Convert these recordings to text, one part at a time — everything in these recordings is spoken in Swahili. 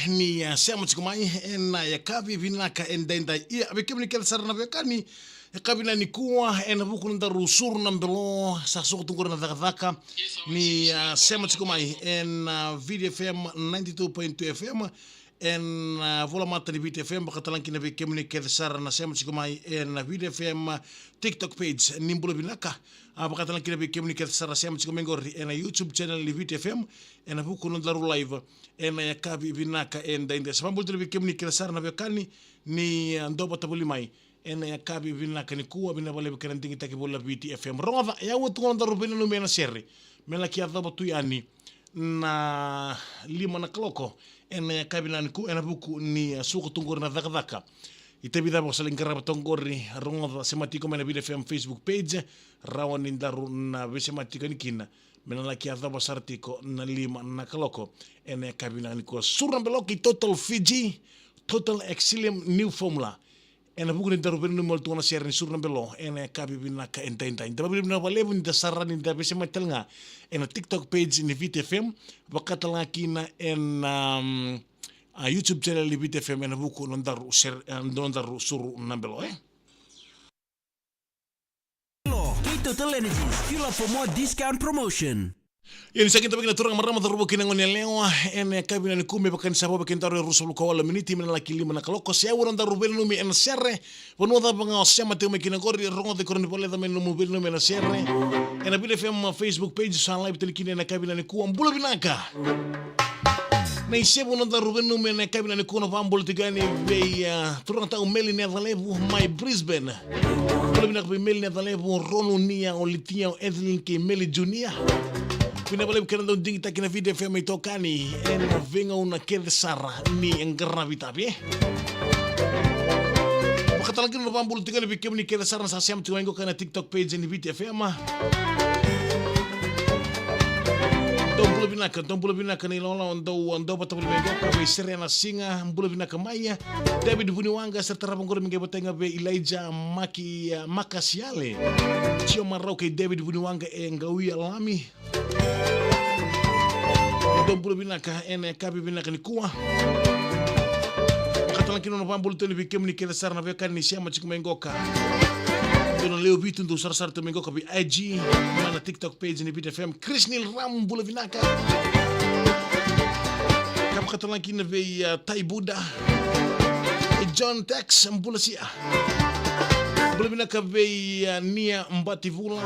ni sema chikumai na yakabi vinaka endenda ia abekemni kel sarna bekani yakabi na nikuwa en buku nda rusur na mbelo sa sokutungura na dhaka ni sema chikumai en video FM 92.2 FM en volamata ni video FM bakatalanki na bekemni kel sarna sema chikumai en video FM TikTok page nimbulo vinaka bakatalan kina bekemni kel sarna sema chikumai ngori en YouTube channel ni video FM en buku nda live en yakabi vinaka endenda sababu ndio bekemni kel sarna bekani ni ndoba tabuli mai en yakabi vinaka ni kuwa binabale bekantingi takibola BTFM ronga ya wutu nda rubeni no mena serri mela kia dhaba tuyani na lima na kloko en yakabi na niku en buku ni suku tunggur na dhaka itabida mo saling karaba tongori ronga sematiko mena BTFM Facebook page rawan indaru na besematiko nikina mena la kia dhaba sartiko na lima na kloko en yakabi na niku surna beloki total Fiji total Exilium new formula en buku ni darubeni no mol tuna share ni surna belo en yakabi binaka entain dababi na balevu ni dasarani ni dabese matelnga en TikTok page ni VTFM bakatala kina en YouTube channel ni VTFM en buku nondaru share nondaru suru nambelo Total Energies, fuel up for more discount promotion. Yani sakit tapi turang marama tarubo kinangon lewa en kabina ni kume bakan sabo bakan taru rusul ko wala miniti men la kilima na kaloko se awon da rubel no mi en serre wono da banga sema te me kinagori rongo de korni pole da men no mobil no men serre en abile fem Facebook page sa live telikine na kabina ni kuam bulo binaka na isebo no da rubel no men na kabina ni kuno pambol tigani ve turang ta umeli ne valevu my Brisbane bulo binaka be meli ne valevu ronu nia olitia Edlin ke meli junior Pinabalik ka na daw ding takina video FM ito kani en venga una kedesara ni enggarna bitabi Makatalagin na pambulot ka na bikim ni kedesara sa siyam tuwain ko ka na TikTok page ni video FM Dompulo binaka ni lola ando batabuli mego ka be Serena Singa mbulo binaka maya David Buniwanga serta rabangor mingge batenga be Elijah Makasiale Tio Marau kay David Buniwanga e ngawi alami Dompulo binaka ene kabi binaka ni kuwa Makatalang kino na pambulot ni bikim ni kedesar na bekan ni siya machikumengoka Dono leo bitu ndo sar tumengo ka bi IG mana TikTok page ni BTFM Chris Neil Ram bula vinaka Kam katalan kina be Tai Buddha John Tex bula sia bula vinaka be Nia Mbativula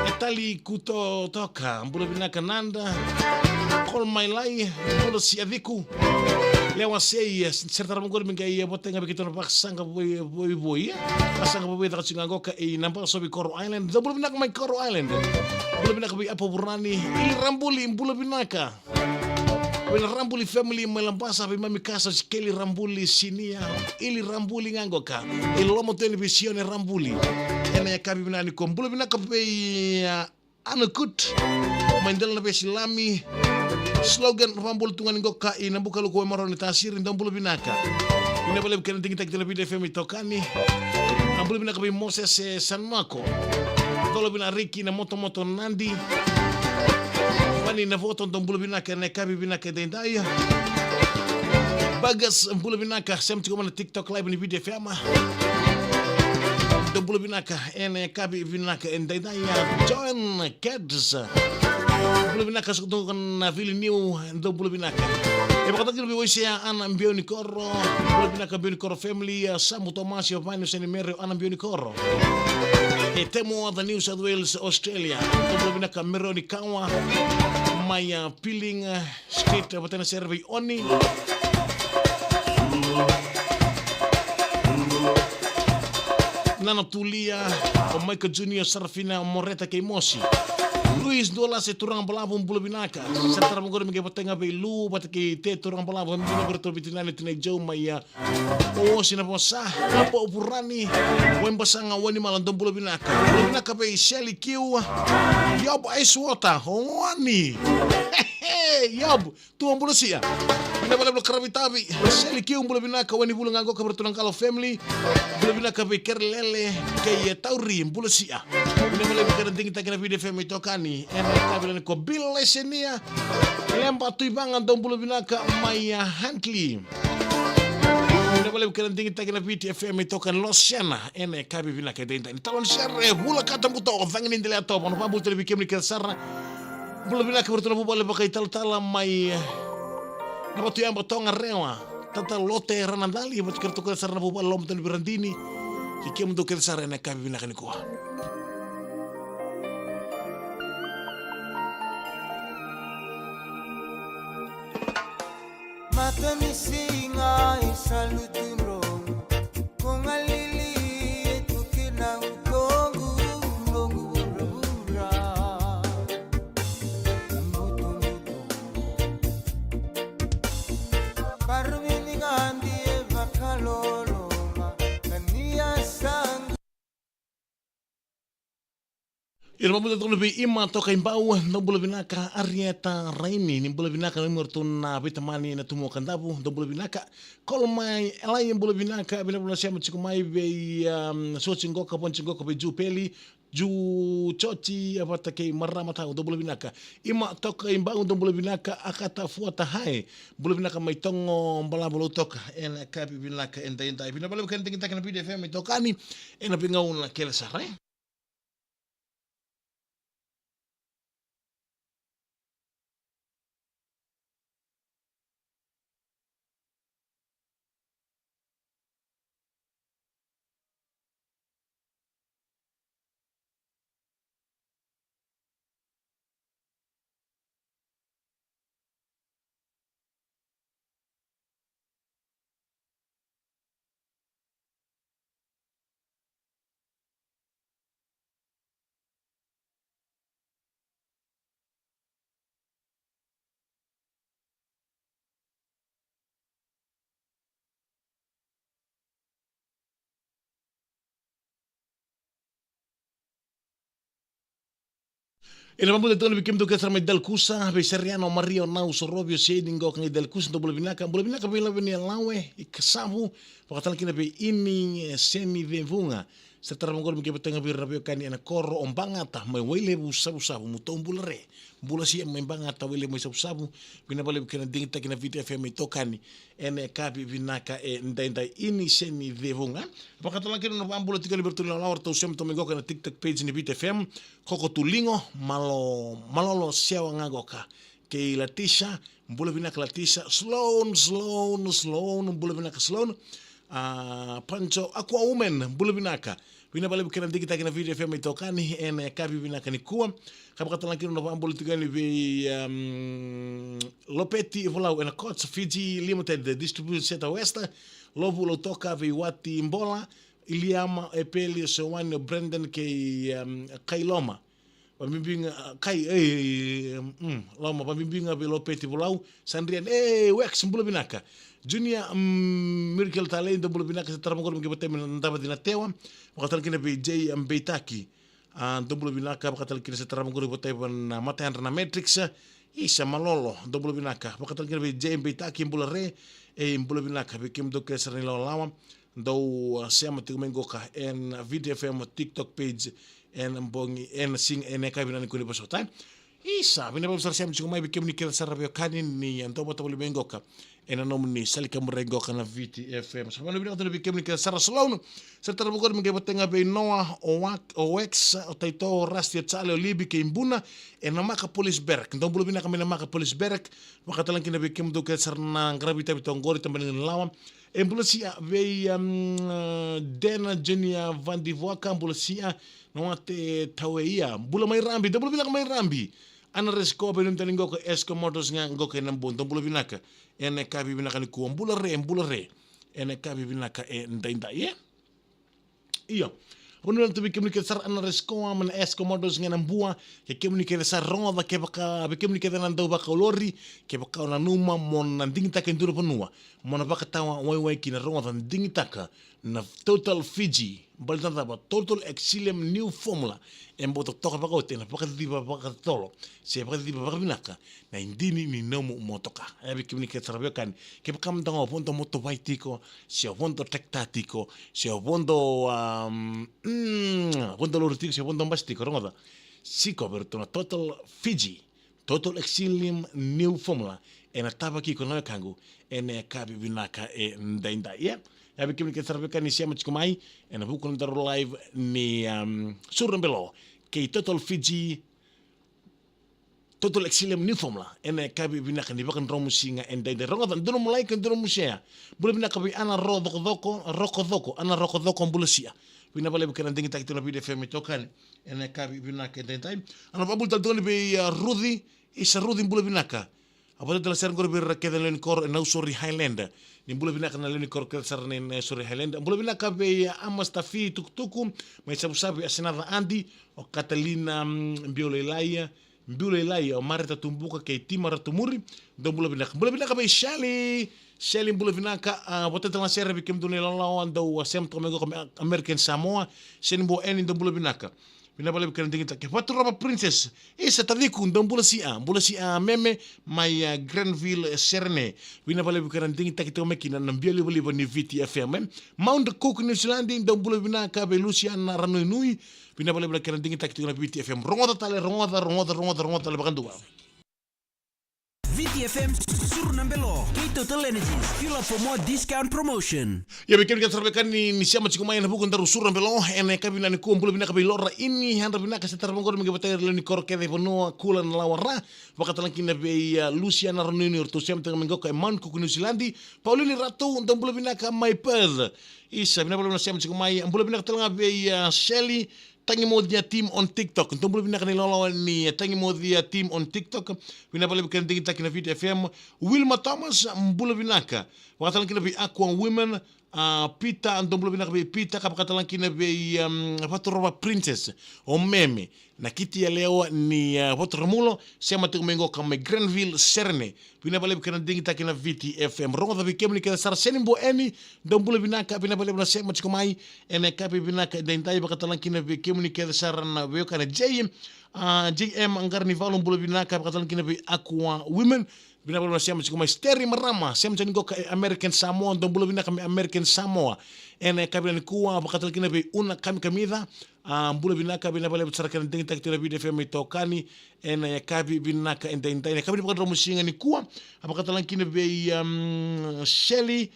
Etali Kuto Toka bula vinaka Nanda Call My Lai bula sia Viku Lewa sei serta ramangor mingai botenga begitu nampak sangka boy pasang boy tak singago ka nampak sobi Coral Island belum binak mai Coral Island belum binak bi apa burani ili rambuli bula binaka Wala rambuli family malampasa bi mami casa skeli rambuli sinia ili rambuli ngangoka ili lomo televisione rambuli ena ya kabi binani kom bula binaka be anakut mandel na be silami slogan rambul tungan ngoka ina buka lu ko maroni tasir ndam bulu binaka ina bale kan tingin tak telebi FM tokani ambul binaka bi Moses Sanmako tolo bina Ricky na moto Nandi wani na voto ndam bulu binaka na kabi binaka dendaya bagas bulu binaka semti ko na TikTok live ni video FM ndam bulu binaka ene kabi binaka dendaya John Keds Bulu binaka sukutungan na vili new ndo bulu binaka bakata kilo biwisi ya ana mbioni koro bulu binaka mbioni koro family Samu Tomasi of Minus and Mary ana mbioni koro temo the New South Wales Australia bulu binaka Meroni Kawa Maya Peeling State batana survey oni Nana Tulia o Michael Junior Sarfina Moreta Keimosi Luis Dola se turang balabo bulu binaka serta ramangor mingge batenga be lu bataki te turang balabo mingge berto bitinane tine jau maya o sina posa apa upurani wen basanga wani malandom bulu binaka be Shelly Q yob ice water wani yob tu bulu sia ina bala karabitabi Shelly Q bulu binaka wani bulu ngango kabertulang kalau family bulu binaka be kerlele ke tauri bulu sia Vile vile ding tak na video FM itokani kabila ko Bill Lesenia lemba tuibanga ndombulu binaka Maya Huntley. Vile vile ding tak na video FM itokan Losiana kabi binaka denda talon share bula kata muto vangin indele ato no pambu tele bikem ni kesara bula binaka bertuna bubale bakai tal mai na batu yang botonga rewa tata lote ranandali but kerto kesara na bubale lom tan birandini kikem do kesara kabi binaka ni ko. Mata mi singa isaluturo kung alili ito kinangkongu longu bura mutu parumini ngandi vakaloloma kania sang. Irma muda tolo be ima toka imbau no bula binaka Arieta Raini ni bula binaka no mortuna vitamani na tumo kandabu do bula binaka kolmai elai bula binaka bila bula siama chikumai be so chingoka pon chingoka be jupeli ju chochi apata ke marama ta do bula binaka ima toka imbau do bula binaka akata fuata hai bula binaka mai tongo bala bula toka en kapi binaka enda bina bala kan tingin takana video FM tokani ena pingau na kela sarai. Ina mamule tonu bikim do kesar medal kusa be seriano Mario Nau Sorobio shading go kan del kusa do bula binaka bila bini lawe ikasamu pakatan kina be ini semi vevunga setara mongol bikim tanga bir rabio kani ana koro ombangata mai wele busabu mutombulare bula si mai bangata wele mai sabu bina bale bikin ding takina video FM tokani ene kapi binaka ndenda ini semi vevunga pakatan kina no ambulo tikali bertulina lawar to sem to mengo kana TikTok page ni video FM koko tulingo malolo siawa ngagoka ke Latisha mbula binaka Latisha Sloan mbula binaka Sloan Pancho Aqua Woman mbula binaka bina bale bukena dikita kina video FM itokani ene kabi binaka ni kuwa kapakata lankino no ambula tikani be Lopeti volau ena Coats Fiji Limited Distribution Center West lovu lo toka ve wati mbola Iliama Epeli Sewani Brendan ke Kailoma pamimbinga kai loma pamimbinga be Lopeti volau Sandrian Wex mbula binaka Junior Miracle Talent do bula binaka setara mongol mgebate ndaba dinatewa wakatan kina be J Mbetaki do bula binaka wakatan kina setara mongol mgebate na matahan na Matrix isa malolo do bula binaka wakatan kina be J Mbetaki mbula re mbula binaka be kim do kesar ni lawa do sema tikumengo ka en video FM TikTok page en mbongi en sing en kabina ni kuni pasota isa bina ba sar sema chikumai be kim ni kesar rabio kanin ni ando bota bula mengo ka ena nomni salika mrengo kana VTFM sa mano bina be kim ni kesar salon serta mongol mgebatenga be Noah Owex otaito Rastia Chale Olibi ke imbuna ena maka police berk ndo bulu bina kamena maka police berk makatalan kina be kim do kesar na gravita bitongori tambani lawa embulasia be Dena Junior Van Divoaka embulasia no ate taweia bula mai rambi do bulu bina mai rambi ana resko be num taningo ko esko motos nga ngoke nambon do bulu binaka ene kabi binaka ni ku mbula re ene kabi binaka ndainda ye iyo Unul tu bikim ni kesar ana resko man esko modos nga nambua ke kem ni kesar roda ke baka bikim ni kesar nandau baka lori ke baka na numa mon nanding taka nduro panua mon baka tawa wai kina roda nding taka na Total Fiji baltanda ba Total Exilium New Formula embo toka pa kote na pakati ba pakatolo se pakati ba pakabinaka na indini ni nomu motoka abi kimni ke trabekan ke pakam tanga ponto moto vaitiko se ponto tektatiko se ponto ponto lortiko se ponto bastiko rongoda siko berto na Total Fiji Total Exilium New Formula ena tabaki kono kangu ene kabi binaka ndainda ya bikin ke sarbekan ni siya machkumai ena bukon daro live ni surambelo ke Total Fiji Total Exilium New Formula ena kabi binaka ni bakan romu singa ndainda ronga dono mulai kan dono musia bule binaka bi ana rokodoko ana rokodoko mbulusia bina bale bikan ndingi takito na video FM tokan ena kabi binaka ndainda ana babul tal doni be Rudy isa Rudy bule binaka apa tala ser ngor bir rakeda len kor na usori Highland ni bula binaka na len kor kel sarne na usori Highland bula binaka be amastafi tuktuku mai sabu asenada Andy o Catalina Mbiolelaya o Marita Tumbuka ke Timara Tumuri do bula binaka be Shelly bula binaka bota tala ser bi kem dune lawan do sem tomego American Samoa senbo eni do bula binaka bina bale bikan dingita ke Patrova Princess isa tadiku ndambula si a meme mai Granville Serne bina bale bikan dingita kita mekina nambiali bali bani VTFM Mount Cook New Zealand ndambula bina ka be Luciana Ranui bina bale bikan dingita kita na VTFM rongoda tale bakan dua VTFM Surnambelo, Total Energies, fuel up for more discount promotion. Ya bikin kita terbekan ni siapa cikgu main bukan taruh Surnambelo, ene kabina ni kumpul bina kabilora ini handa bina kesetar mengkor mengebatai leni kor kede penuh kulan lawara, wakatalan kina be Luciana Ranuni urtu siam tengah menggok Mount Cook New Zealand, Pauline Ratu untuk bula bina ka my Perth, isa bina bula siam cikgu main, bula bina tengah be Shelly tangi mo dia team on TikTok. Então bula bina kanila lawan ni tangi mo dia team on TikTok. Bina bala bikan tingin takina VTFM. Wilma Thomas bula binaka. Wakatalan kina bi Aqua Women Pita então bula binaka bi Pita kapakatalan kina bi Patrova Princess o meme. Na kiti ya leo ni Romulo sema tukumengo kama Granville Serne. Bina bala bikan tingin takina VTFM. Rongo da bikem ni kena sar senimbo eni então bula binaka bina bala bina sema chikomai ene kapi binaka dentai bakatalan kina bi kemuni kena sar na beo kana JM anggar ni valum bula binaka bakatalan kina bi Aqua Women bina bala siam chikomai Steri Marama siam chani go American Samoa então bula binaka American Samoa ene kapi ni kuwa bakatalan kina bi una kamida bula binaka bina bala sarakan tingin taktina video FM tokani ene kapi binaka ente kapi bakatalan musinga ni kuwa bakatalan kina bi Shelly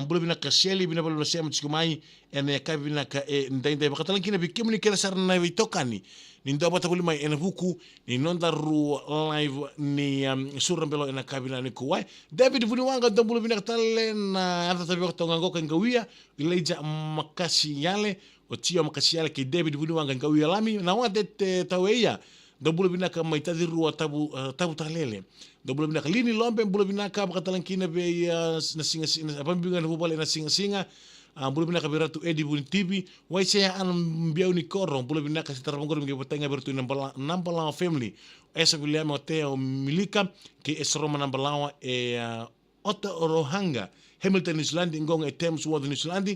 bula binaka Shelly bina bala siam chikomai ene kapi binaka ente bakatalan kina bi kemuni kena sarna tokani ni ndo bata buli mai ena buku ni nonda ru live ni surambelo ena kabina ni kuwai David Vuniwanga ndo bulu bina tale na ata tabi wakto ngangoko ngawia ileja makasi yale o tio makasi yale ke David Vuniwanga ngawia lami na wate taweya ndo bulu bina ka maitadi ru tabu talele ndo bulu bina lini lombe bulu bina ka bakatalan kina be na singa apambinga na bubale na singa bula binaka beratu edi buni tibi wai saya an biau ni korong bula binaka setar mongor ngi botenga bertu nambala family esa William Oteo milika ke esroma nambalawa Otto Orohanga Hamilton New Zealand ngong Thames Water New Zealand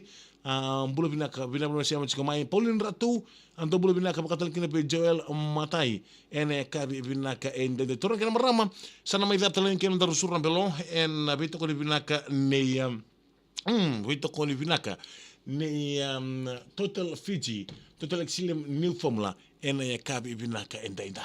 bula binaka siama chikomai Pauline Ratu anto bula binaka bakatal kina pe Joel Matai ene kabi binaka ende de toran kana marama sana mai datalen kena darusur belo en bito ko binaka ne Vito koni binaka ni Total Fiji Total Exilium New Formula ena ya kabi binaka endai.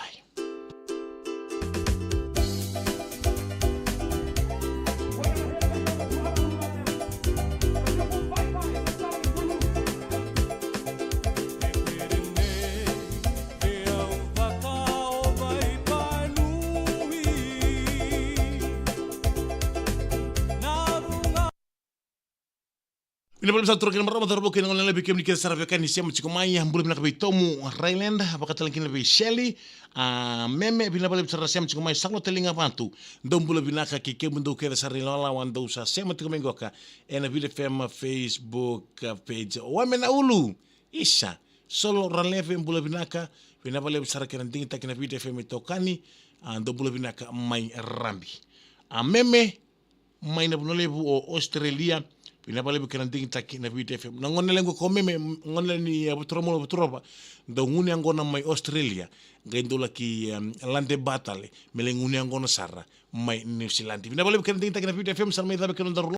Ina pala sa turkin marama darbo kina ngolala bi kemni kesa sarafekan ni siam chikomai hambula binaka bi Tomu Ryland bakatalan kina bi Shelly meme bina pala sa siam chikomai saklo telinga pantu dombula binaka ki kemundo kera sarilala wando sa siam chikomai goka ena video FM Facebook page wamena ulu isa solo raleve mbula binaka bina pala sa rakan ding takina video FM tokani dombula binaka mai rambi meme mai na bunolebu o Australia Bina pale bikan ting taki na Vita FM. Na ngone lengo kome me ngone ni butromo butroba. Da ngune angona mai Australia. Gaindola ki lande batale. Mele ngune angona sarra mai New Zealand. Bina pale bikan ting taki na Vita FM salmai da bikan